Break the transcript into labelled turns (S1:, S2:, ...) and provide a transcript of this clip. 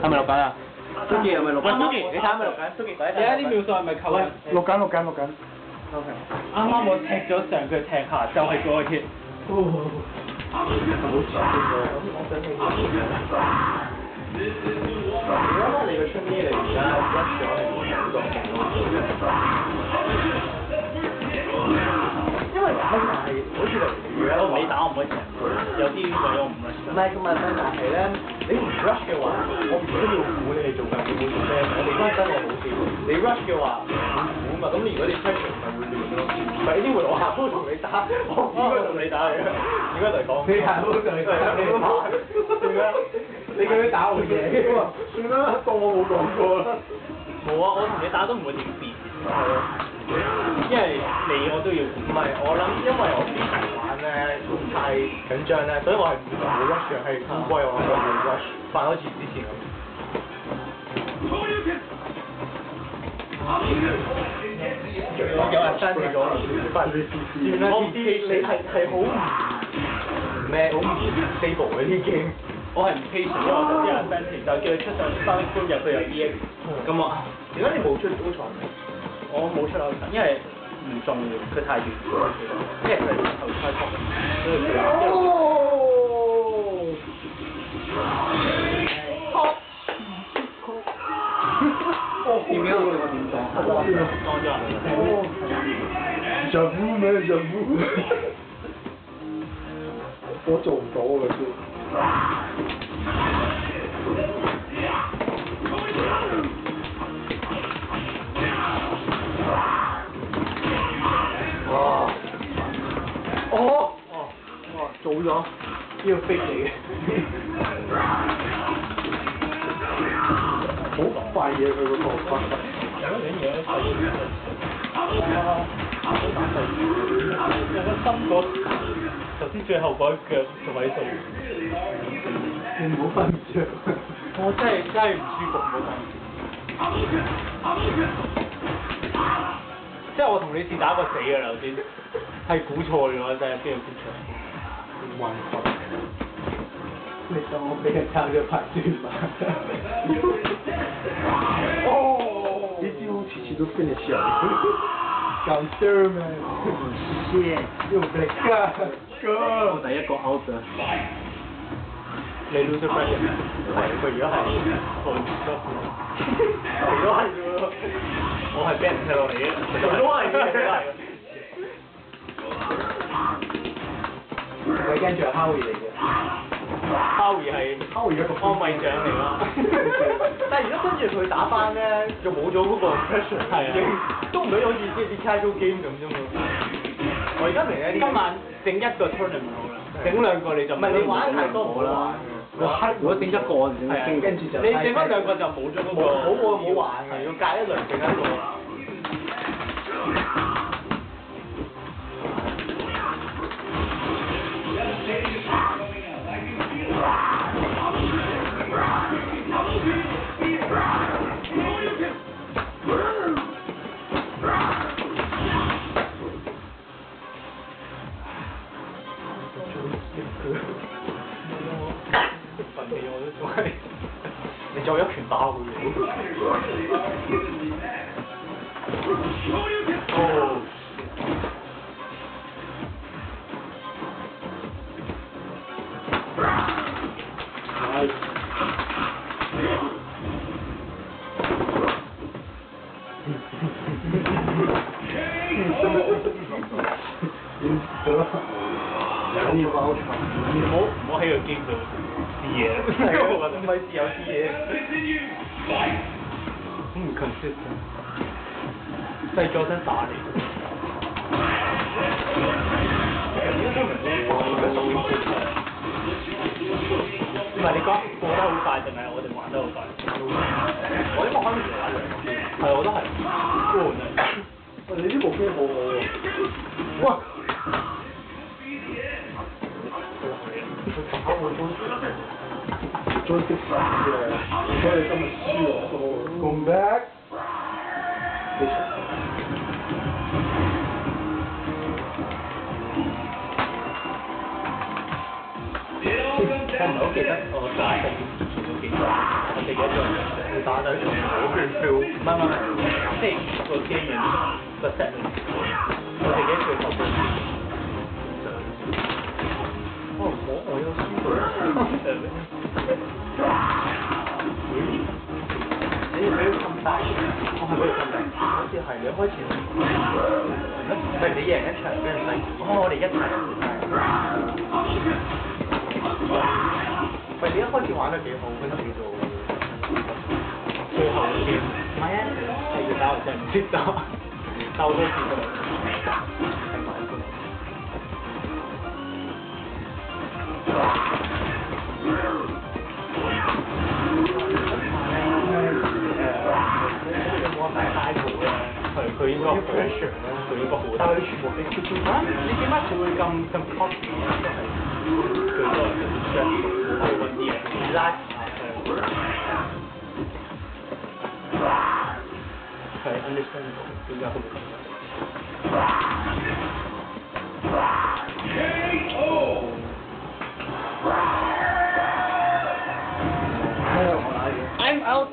S1: 係咪錄緊啊？蘇傑係咪錄緊？蘇傑，你睇下係咪錄緊？蘇傑，
S2: 你睇啲秒數係咪扣緊？
S3: 錄緊。
S1: OK。
S2: 啱啱我踢咗上，佢踢下，就係嗰個 hit。
S1: 如果你個春衣嚟而家甩咗係冇感覺嘅因為問題係好似例如咧，
S2: 我唔理打，我唔可以踢，有啲位我唔 rush。
S1: 唔係個問題係咧，你唔 rush 嘅話，我唔需要估你係做緊會做咩，我哋都係真係好笑。你 rush 嘅話會估嘛，咁你如果你 pressure 咪會亂咯。唔係呢回我下鋪同你打，我應該同你打嚟嘅，應該就係講。你下鋪同你打，點解？你咁樣打我嘢㗎嘛？算啦，當我冇講過啦。
S2: 冇啊，我同你打都唔會點變。係啊，因為你我都要。
S1: 唔係，我諗因為我之前玩咧太緊張咧，所以我係唔會 rush 嘅，係烏龜我係會 rush，扮好似之前咁。我有人刪咗，我唔知你係好唔咩，好唔 stable 嘅啲 game。
S2: 我係唔 patient，因為我頭先有 advantage，就叫佢出上3分入去有 EX。咁啊，
S1: 點解你冇出高場？
S2: 我冇出口場，因為唔中佢太遠，因為佢係後開拓，所以佢一路。
S1: 點解我點講？
S2: 當咗人。
S3: 就呼咩？就呼。我做唔到啊！先。
S1: 做咗，呢個飛嚟嘅。
S3: 好快嘅佢個步伐。
S2: 有個心嗰頭先最後嗰一腳個位數，
S3: 你唔好瞓着。
S2: 我真係唔舒服，唔好講。即係我同你試打過死㗎啦，頭先係估錯咗，真係邊度估錯？
S3: 運動。你當我俾人抄咗牌算吧。哦！呢招次次都 finish 啊！咁 sure 咩？shit！用力㗎，哥！
S1: 我第一個 out 㗎。
S2: 你 lose friend
S1: 係，佢而家係我唔得。佢都係喎。我係俾人踢落嚟嘅。佢都係嘅。佢跟住係 Howie 嚟嘅。
S2: Howie 係
S3: 一個
S2: 安慰獎嚟啦。
S1: 但係如果跟住佢打翻咧，就冇咗嗰個 pressure，已經都唔係好似啲 casual game 咁啫嘛。我而家明咧，
S2: 今晚整一個 tournament 好啦，整兩個你就
S1: 唔係你玩太多唔好啦。如果整一個，跟住就
S2: 你整翻兩個就冇咗嗰個。
S1: 冇玩嘅，要隔一輪整一個。你再一拳打佢哦！
S3: 有啲包場，
S2: 唔好喺個 game 度試嘢，唔係試有啲嘢。consistent， 製作真打你。唔係你講過得好快定係我哋玩得好快？
S1: 我呢個可能玩兩個。
S2: 係，我都係。
S3: 你呢部機好好喎。哇！追擊曬嘅，所以今日輸咗。Come back。
S2: 我唔係好記得我打成全部幾多，我記記得咗你打就從好 feel，唔係，即係個 game 嘅個 set，我自己最後嘅。我有輸過。你俾佢咁大，我係俾佢咁大，好似係你開始，唔係你贏一場俾人洗，我哋一齊。喂，你一開始玩得幾好，跟住到最後嘅 game，唔係啊，係要打就唔識打，鬥多次都係埋一個。佢應該好 pressure 啦，佢應該好大。但係你全部你 keep 住啊？你點解佢會咁 copy 啊？都係佢都係 stress 去揾啲嘢 relax 係 understandable 點解佢會咁樣？I'm out.